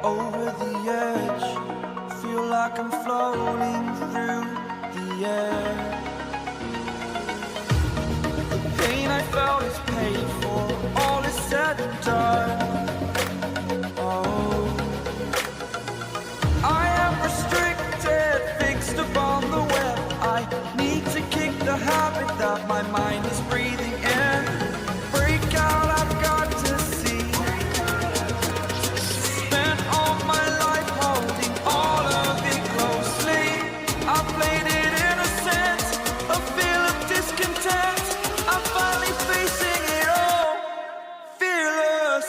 over the edge. Feel like I'm floating through the air. The pain I felt is paid for, all is said and done. Oh, I am restricted, fixed upon the web. I need to kick the habit that my mind is breathing in. Break out, I've got to see. Spent all my life holding all of it closely. I played it innocent, a feel of discontent. I'm finally facing it all, fearless.